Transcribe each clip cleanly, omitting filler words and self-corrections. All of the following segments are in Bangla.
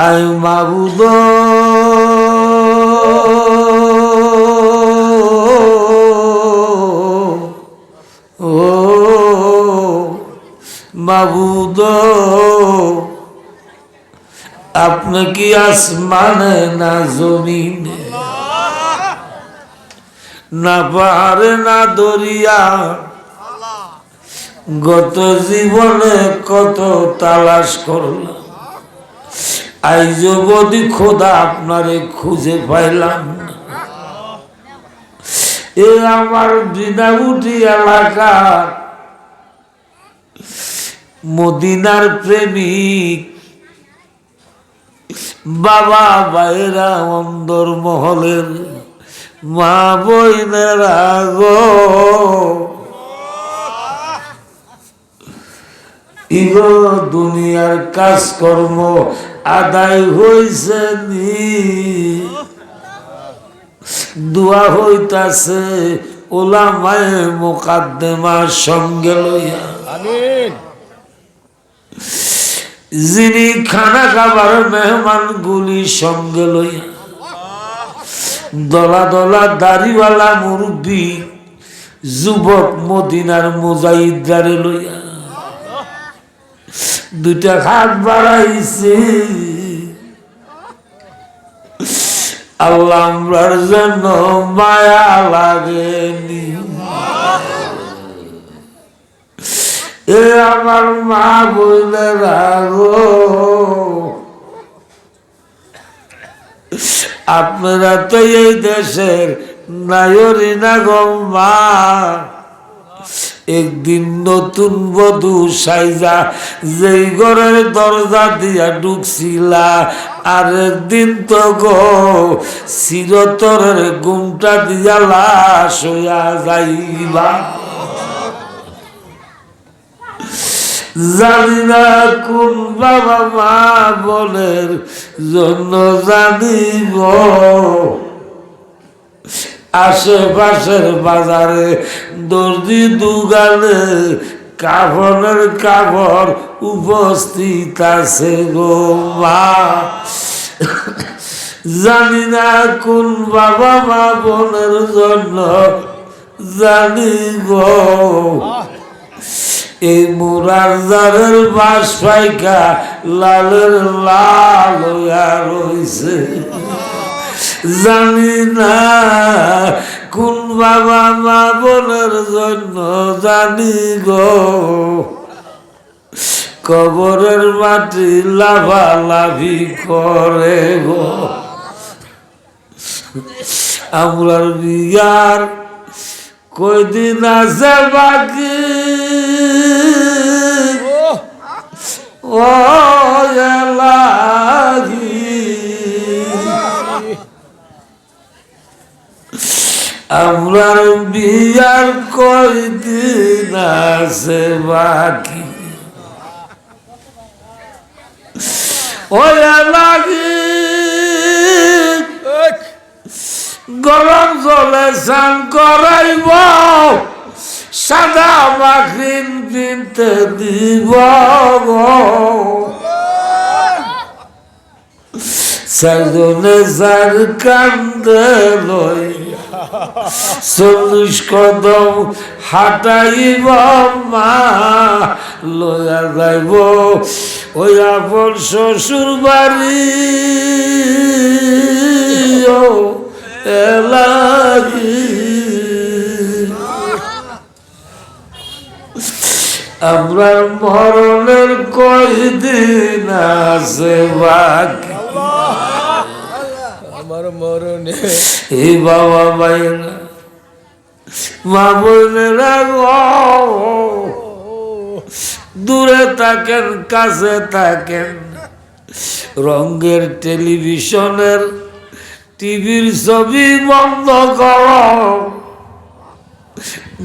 আয় মাবুদ ও মাবুদ, আপনি কি আসমানে না জমিনে, না পাহাড়ে না দরিয়া, গত জীবনে কত তালাশ করলাম, আইজ বদি খোদা আপনারে খুঁজে পাইলাম না। এ আমার বিনাউটি এলাকার মদিনার প্রেমিক বাবা ভাইরা, অন্দর মহলের মা বোনেরা গো, ইগো দুনিয়ার কাজকর্ম আদায় হইছে নি, দোয়া হইতাছে ওলামায়ে মুকাদ্দেমার সঙ্গে লইয়া, আমিন। যিনি খানা খাবার মেহমান গুলি সঙ্গে লইয়া, দলা দলা দাড়িওয়ালা মুরব্বী যুবক মদিনার মুজাহিদদারে লইয়া দুইটা হাত বাড়াইছে। আল্লাহ আমরার জন্য মায়া লাগেনি। এ আমার মা বোনেরা গো, আপনারা তো এই দেশের নায়রি না গো মা, একদিন নতুন বধূ সাইজা যেই ঘরের দরজা দিয়া ঢুকছিলা, আর একদিন তো গো চিরতরের ঘুমটা দিয়া লাশ হইয়া যাইবা। জানি না কোন বাবা মা বোনের জন্য জানিব আশেপাশের বাজারে দর্জি দোকানে কাফনের কাপড় উপস্থিত আছে গো মা। জানি না কোন বাবা মা বোনের জন্য জানি গো এই মুরার জারের বাস পাইকা লালের লাল হইয়া রইছে। জানি না কোন বাবা মা বোনের জন্য জানি গো কবরের মাটি লাভালাভি করে গো। আমরার বিয়ার কয়দিন আছে বাকি, ও লাগি আমরার বিয়ার কয়দিন আছে বাকি, ওই লাগি গরম জলে স্নান করাইব, সাদা মাখিন পিনতে দিব সাজনে যার কান্দে লই 40 কদম হাঁটাইব মা, লইয়া যাইব ওই আপন শ্বশুর বাড়ি এলাগি। আমরা মরণের কয়দিন আছে বাকি, আমার মরণে এই বাবা ভাইরা মা বোনেরা দূরে থাকেন কাছে থাকেন, রঙের টেলিভিশনের টিভির ছবি বন্ধ কর,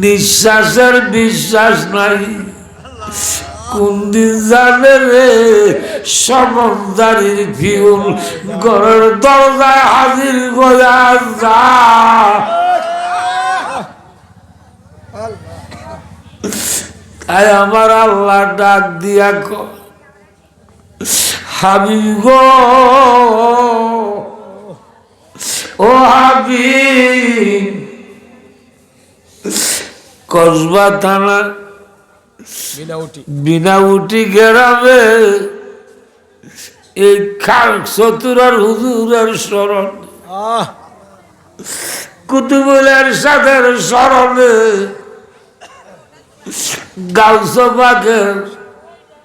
নিঃশ্বাসের বিশ্বাস নাই, কোন দিন জানে রে সমন্দারির ফিউল ঘরের দরজায় হাজির গোয়া যা। তাই আমার আল্লাহ ডাক দিয়া হাবিব গো ও হাবিব, কসবা থানা বিনাউটি গ্রামে এই চতুরার হুজুরের স্মরণ, কুতুবুলের সাথে স্মরণে গাউসে পাকের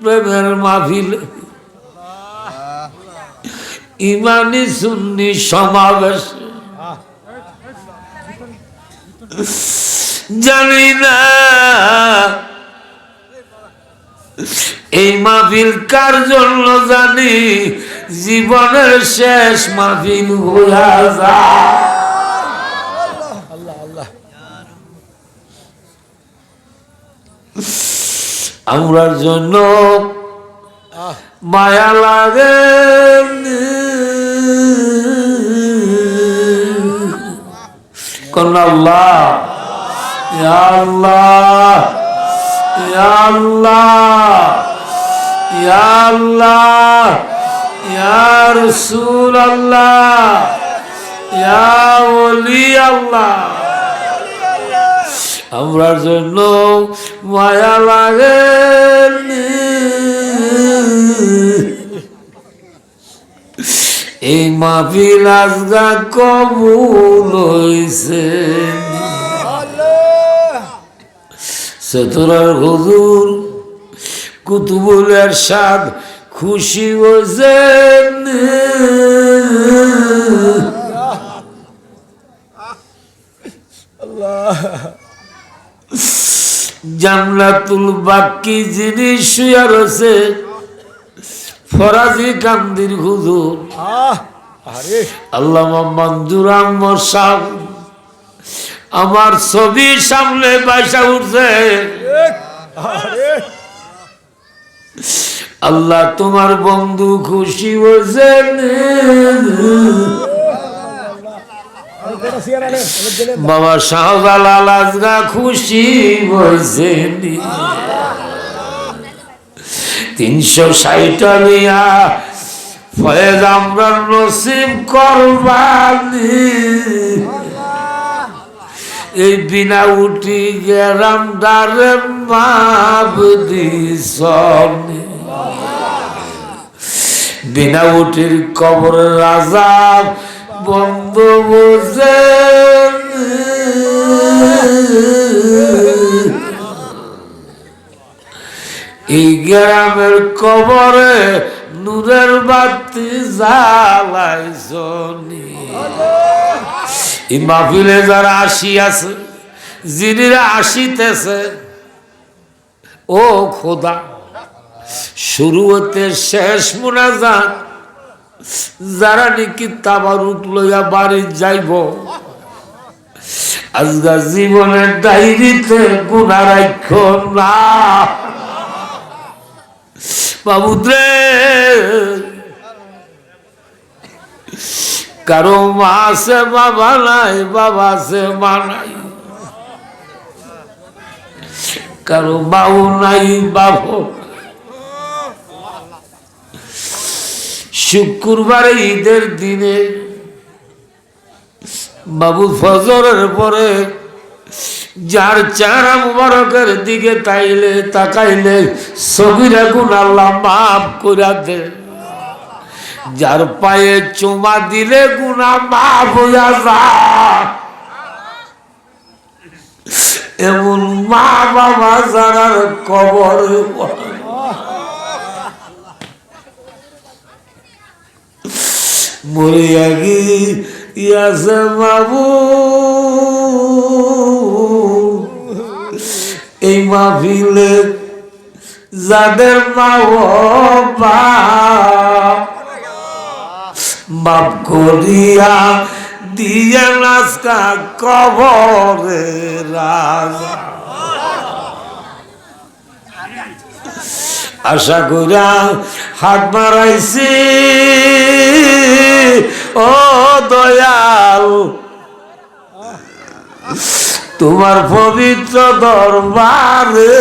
প্রেমের মাহফিল, ইমানি সুন্নি সমাবেশ, জানি না এই মাহফিল কার জন্য, জানি জীবনের শেষ মাহফিল হইয়া যায়। আমরার জন্য মায়া লাগে, কোন আল্লাহ, ইয়া আল্লাহ, ইয়া আল্লাহ, ইয়া আল্লাহ, ইয়া রাসূলুল্লাহ, ইয়া ওলি আল্লাহ, আমরার জন্য মায়া লাগে। এই মাহফিল আজগা কবুল হইছে, চতুরার হুজুর কুতুবুল এরশাদ খুশি হয়েছেন, জান্নাতুল বাকি যিনি শুয়ে রয়েছে ফরাজি কান্দির হুজুর আল্লামা মঞ্জুর আহমদ সাহেব, আমার ছবির সামনে বাইসা উঠছে। আল্লাহ তোমার বন্ধু খুশি হয়েছেন, বাবা শাহজালাল আজগা খুশি হয়েছেন, 360 নিয়া ফয়েজ আমরা নসিব করবানি। এই বিনা উঠি গেরাম ডারে মাবদি সনি, বিনা উঠির কবরের রাজা বন্ধ বসে, এই গ্রামের কবরে নূরের বাতি জ্বালাইছনি। এই মাহফিলে যারা আসিয়াছে, যিনিরা আসিতেছে, ও খোদা শুরু হতে শেষ মুনাজাত যারা নাকি তাবারুক লইয়া বাড়ি যাইব, আজকা জীবনের ডায়েরিতে গুনাহ রাখো না বাবুদ্রে। কারো মা আছে বাবা নাই, বাবা আছে মা নাই, কারো বাউ নাই বাবু। শুক্রবারে ঈদের দিনে বাবু ফজরের পরে যার চেহারা মুবারকের দিকে তাকাইলে সগীরা গুনাহ আল্লাহ মাফ করে দে, যার পায়ে চুমা দিলে গুনাহ মাফ হইয়া যায়। এমন মা বাবা যারা কবরে মরিয়া গিয়াছে বাবু, এই মাহফিলে যাদের মা বাপ করিয়া দিয়ে নাচকা কবরে রাজা। আশা করিয়া হাত বাড়াইছি, ও দয়াল তোমার পবিত্র দরবারে,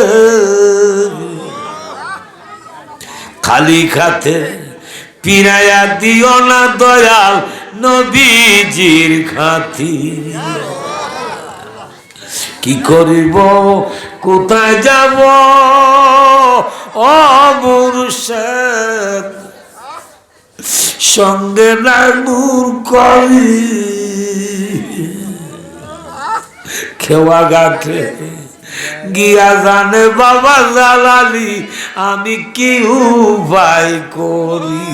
খালি খাতে পিরায়া দিও না দয়াল নবীজির খাতির। কি করিব কোথায় যাব ও মুর্শিদ, সঙ্গে নাই নূর করি খেওয়া গাঠে গিয়া জানে বাবা জালালি আমি কি উপায় করি।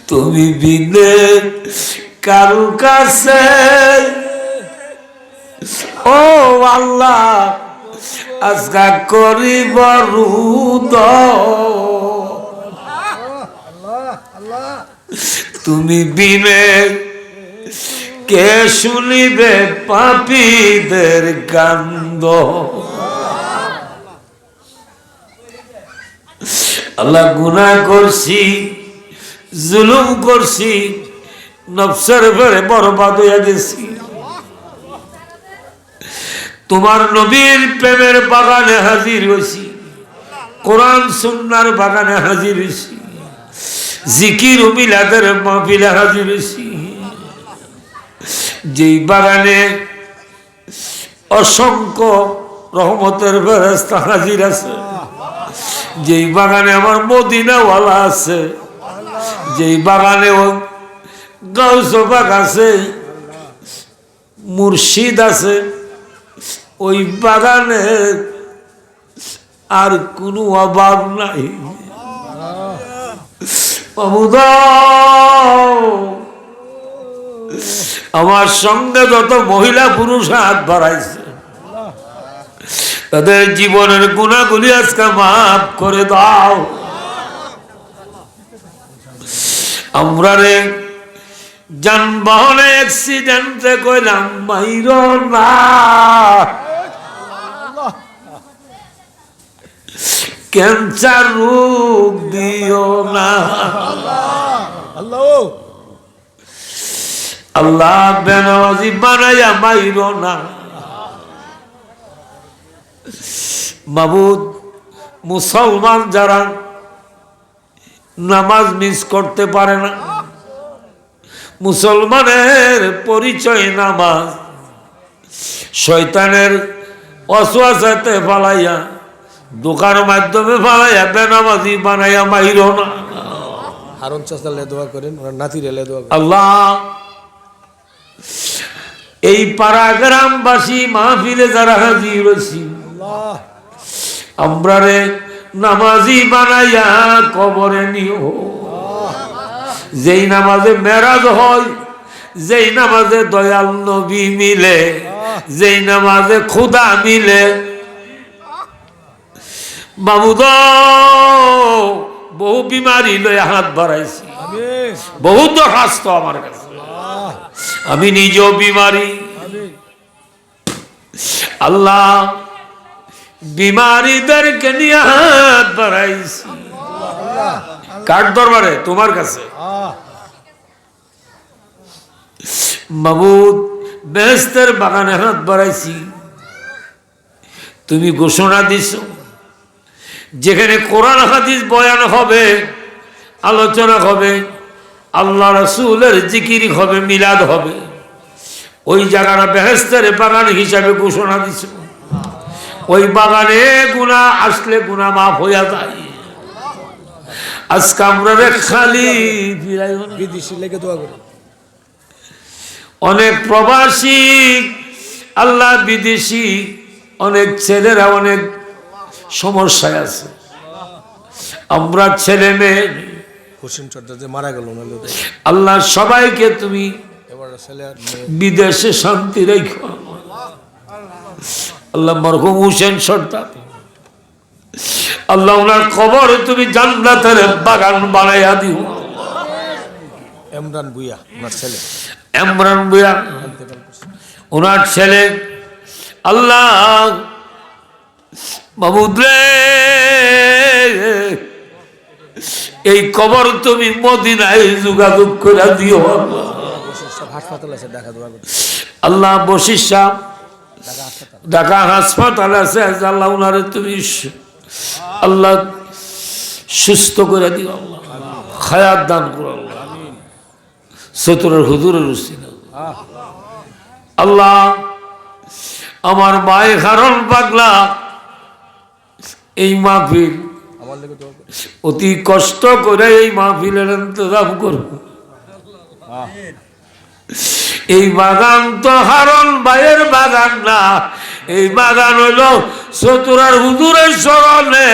তুমি বিনে কারু কাছে ও আল্লাহ আজকা করিব রুদ, তুমি বিনে কে শুনিবে পাপীদের কান্দ। আল্লাহ গুনাহ করছি, জুলুম করছি, নফসের ভরে বরবাদ হইয়া গেছি। তোমার নবীর প্রেমের বাগানে হাজির হইছি, কোরআন সুন্নাহর বাগানে হাজির হইছি, জিকির ও মিলাদের মাহফিলে হাজির হইছি। যেই বাগানে অসংখ্য রহমতের ফেরেশতা হাজির আছে, যেই বাগানে আমার মদিনাওয়ালা আছে, যেই বাগানে গাউস পাক আছে, মুর্শিদ আছে, ওই বাগানে আর কোনো অভাব নাই। আমার সঙ্গে যত মহিলা পুরুষ হাত বাড়াইছে তাদের জীবনের গুনাহগুলি আজকে মাফ করে দাও। আমরা রে যানবাহনে অ্যাক্সিডেন্টে কইলাম মাইর না, ক্যান্সার রোগ দিও না আল্লাহ, বেনামাজি বানাইয়া মাইর না মাবুদ। মুসলমান যারা নামাজ মিস করতে পারে না, মুসলমানের পরিচয় নামাজ, শয়তানের ওয়াসওয়াসাতে ফালাইয়া দোকানের মাধ্যমে ফালাইয়া বেনামাজি বানাইয়া মাইর না। হারুন চাচালে দোয়া করেন, ওনার নাতিরে দোয়া করেন। আল্লাহ এই পাড়া গ্রামবাসী মাহফিলে যারা হাজির হইছি, আমরা রে নামাজি বানাইয়া কবরে নিও। যেই নামাজে মেরাজ হয়, যেই নামাজে দয়াল নবী মিলে, যেই নামাজে খুদা মিলে, মামুদ বহু বিমারি লয়ে হাত বাড়াইছি, বহু দরখাস্ত আমার কাছে, আমি নিজেও বিমারি। আল্লাহ বিমারিদেরকে নিয়ে হাত বাড়াইছি কার দরবারে? তোমার কাছে। মাবুদ বেহেশতের বাগানে হাত বাড়াইছি, তুমি ঘোষণা দিছো যেখানে কোরআন হাদিস বয়ান হবে, আলোচনা হবে, আল্লাহ রাসূলের জিকির হবে, মিলাদ হবে, ওই জায়গাটা বেহেশতের বাগান হিসাবে ঘোষণা দিছো। ওই বাগানে গুনাহ আসলে গুনাহ মাফ হইয়া যায়। আজকে আমরা খালি বিদেশি লেগে দোয়া করেন। অনেক প্রবাসী, আল্লাহ বিদেশি অনেক ছেলেরা অনেক সমস্যায় আছে। আমরা ছেলে মেয়ে হোসেন সর্দার যে মারা গেল, আল্লাহ সবাইকে তুমি বিদেশে শান্তি রেখো। আল্লাহ মরহুম হোসেন সর্দার, আল্লাহ ওনার কবর তুমি জান্নাতের বাগান বানাইয়া দিও। ইমরান ভুইয়া ওনার ছেলে, ইমরান ভুইয়া ওনার ছেলে, আল্লাহ মাহমুদ রে এই কবর তুমি মদিনায় যোগাযোগ করে দিও। হাসপাতাল আছে ঢাকা, দোয়া করতে আল্লাহ বশির সাহেব ঢাকা হাসপাতাল আছে, আল্লাহ ওনারে তুমি আল্লাহ সুস্থ করে দিও, আল্লাহ হায়াত দান করো, আল্লাহ সতরের হুজুরের উসিলা আল্লাহ। আমার মায়ের কারণ পাগলা এই মাহফিল আমার লেগে দোয়া করো। অতি কষ্ট করে এই মাহফিলের ইন্তজাম করব। এই বাগান তো হারন ভাইয়ের বাগান না, এই বাগান হলো চতুরার হুজুরের স্মরণে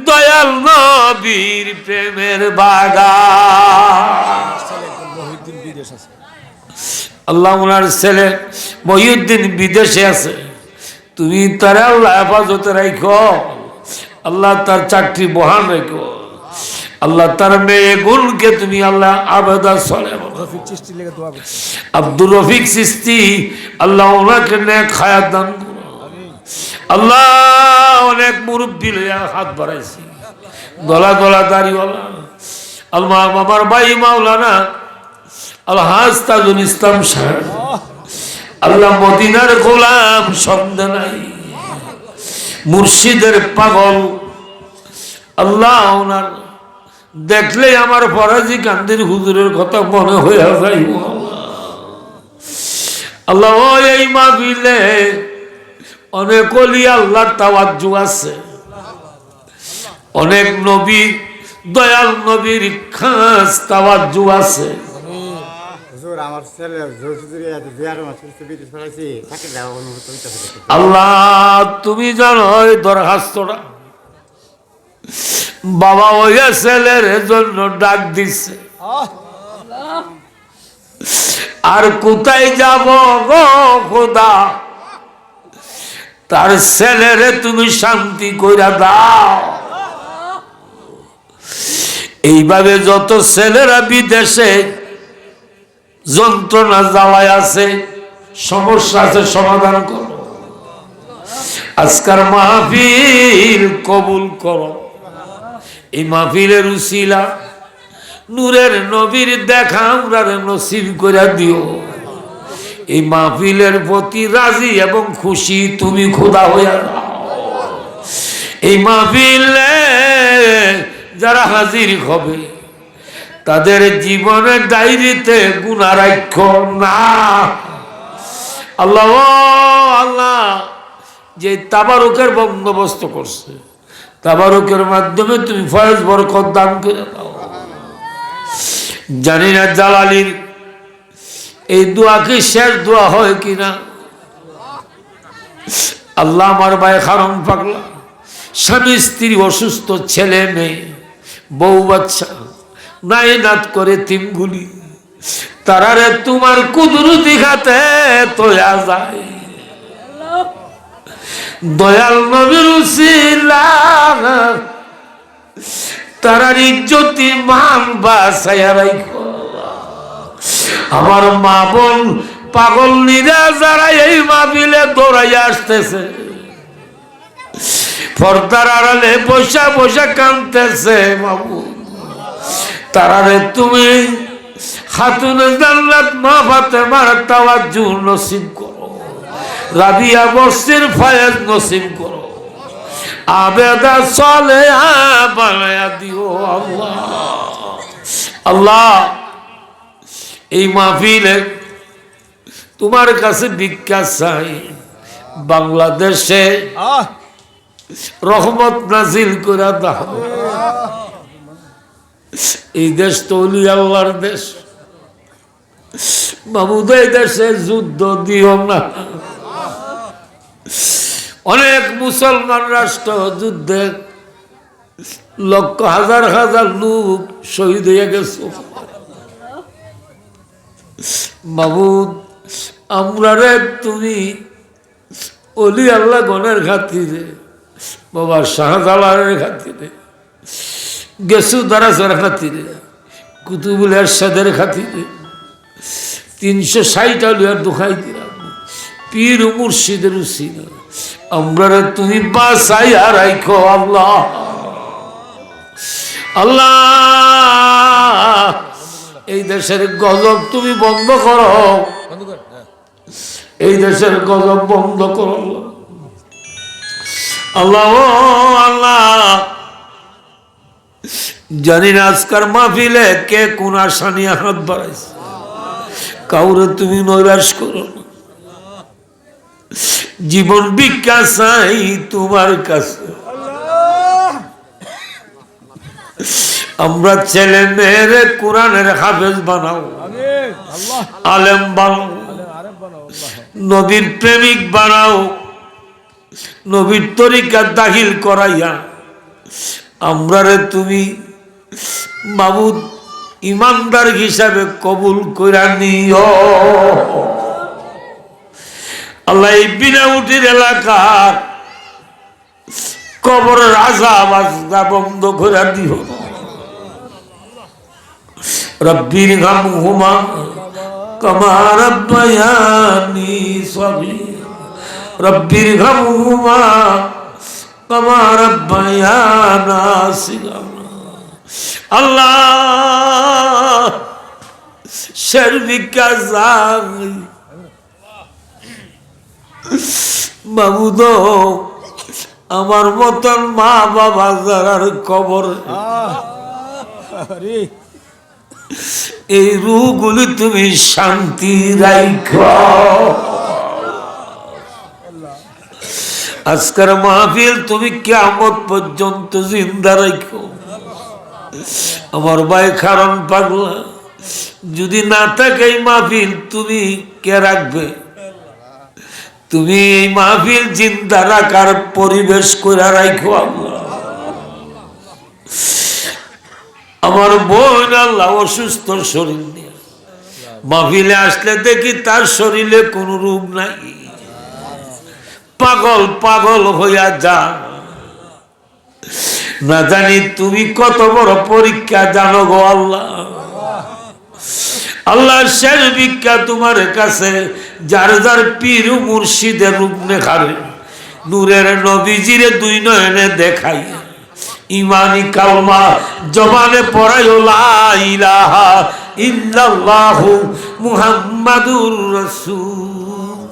দয়াল নবীর প্রেমের বাগান। মহিউদ্দিন বিদেশ আছে। আল্লাহ ওনার ছেলে মহিউদ্দিন বিদেশে আছে, তুমি তারা আল্লাহ হেফাজতে রাখো, আল্লাহ তার চাকরি বহাল রেখো, আল্লাহ তার মেয়ে গুণকে তুমি আল্লাহ আবেদা চলে। রফিক চিশতির লেগে দোয়া করছি। আব্দুর রফিক চিশতি আল্লাহ ওনাকে নেক হায়াত দান করো। আল্লাহ অনেক মুরব্বী লইয়া হাত বাড়াইছি, গলা গলা দাড়িওয়ালা আল্লাহ আমার ভাই মাওলানা আলহাজ তাজুল ইসলাম সাহেব, আল্লাহ মদিনার গোলাম সন্দেহ নাই, মুর্শিদের পাগল আল্লাহ ওনার দেখলে আমার ফরাজি কান্দির হুজুরের কথা মনে হইয়া যাই। আল্লাহ এই মাহফিলে অনেক ওলি আল্লাহর তাওয়াজ্জু আছে, অনেক নবী দয়াল নবীর খাস তাওয়াজ্জু আছে। আমার ছেলে আল্লাহ তুমি জানো এই দরখাস্তটা বাবা ওই ছেলের জন্য ডাক দিচ্ছে, আর কোথায় যাব গো খোদা, তার ছেলেরে তুমি শান্তি কইরা দাও। এইভাবে যত ছেলেরা বিদেশে যন্ত্রণা জ্বালায় আছে, সমস্যা আছে, সমাধান করো। আজকার মাহফিল কবুল করো, এই মাহফিলের উসিলা নূরের নবীর দেখা আমরা নসিব করে দিও। এই মাহফিলের প্রতি রাজি এবং খুশি তুমি খোদা হইয়া দাও। এই মাহফিলে যারা হাজির হবে তাদের জীবনের ডায়েরিতে গুনাহ রাখো না। আল্লাহ আল্লাহ যে তাবারুকের বন্দোবস্ত করছে, তাবারুকের মাধ্যমে তুমি ফয়েজ বরকত দান করে দাও। জানি না জালালির এই দোয়া কি শেষ দোয়া হয় কিনা। আল্লাহ আমার ভাই খারম পাগলা, স্বামী স্ত্রী অসুস্থ, ছেলে মেয়ে বউ বাচ্চা নাই নাত করে তিনগুলি, তারারে তোমার কুদরতি খাতে তোয়া যায়। দয়াল নবীর উসিলা তারার ইজ্জতি মান বাঁচাইয়া রাখো। আমার মা বোন পাগল নিরা যারা এই মাহফিলে দৌড়াইয়া আসতেছে, পর্দার আড়ালে বসা বসা কাঁদতেছে, বাবু তারারে তুমি খাতুনে জান্নাত মা ফাতেমার তাওয়াজ্জু নসিব করো, রাবিয়া বর্ষির ফয়েজ নসিব করো, আবেদা সালেহা বানায়া দিও। আল্লাহ আল্লাহ এই মাহফিলে তোমার কাছে ভিক্ষা চাই, বাংলাদেশে রহমত নাজিল করে দাও। এই দেশ তো ওলি আল্লাহর দেশ, মাহমুদ এই দেশে যুদ্ধ দিও না। অনেক মুসলমান রাষ্ট্র যুদ্ধে লক্ষ হাজার হাজার লোক শহীদ হয়ে গেছে। মাহমুদ আমরা রে তুমি ওলি আল্লাহ গণের খাতিরে, বাবা শাহজালালের খাতিরে, গেসু দারাজের খাতিরে, কুতুবুল এরশাদের খাতিরে 360 আলিয়ার দোহাই দিলাম, পীর মুর্শিদের উসিলা আমরা তুমি বাঁচাইয়া রাখো। আল্লাহ আল্লাহ এই দেশের গজব তুমি বন্ধ করো, এই দেশের গজব বন্ধ করো। আল্লাহ আল্লাহ জানি না আজকার মাহফিলে কে কোন আশা নিয়ে হাত বাড়াইছে। কাউরে তুমি নৈরাশ করো না। জীবন ভিক্ষা চাই তোমার কাছে। আমরা ছেলে মেয়েরে কোরআনের হাফেজ বানাও, আলেম বানাও, নবীর প্রেমিক বানাও, নবীর তরিকা দাখিল করাইয়া আমরা রে তুমি মাবুদ ইমানদার হিসাবে কবুল কইরা নিও। আল্লাহ এই বিনাউটির এলাকার কবরের আযাব বন্ধ করে দিও। রব্বির গামহুমা কামা রাব্বায়ানি সগীরা, রব্বির গামহুমা কামা রাব্বায়ানা সিগারা। আল্লাহ শর্মিকা যাই মাবুদ, আমার মতন মা বাবা যারার কবর এই রূহগুলি তুমি শান্তি রাখো। আজকের মাহফিল তুমি কিয়ামত পর্যন্ত জিন্দা রাখো। আমার ভাই কারণ পাগলা যদি না থাকে এই মাহফিল তুমি কে রাখবে? তুমি এই মাহফিল জিন্দা রাখার পরিবেশ করে রাখো আল্লাহ। আমার বোন আল্লাহ অসুস্থ শরীর নিয়ে মাহফিলে আসলে দেখি তার শরীরে কোনো রোগ নাই, পাগল পাগল হইয়া যা। না জানি তুমি কত বড় পরীক্ষা জানো গো আল্লাহ। আল্লাহর শেষ ভিক্ষা তোমার কাছে, যার যার পীর মুর্শিদের রূপ নেখারে নূরের নবীজিরে দুই নয়নে দেখাই ইমানি কালমা জবানে পড়ায় লা ইলাহা ইল্লাল্লাহু মুহাম্মাদুর রাসূল।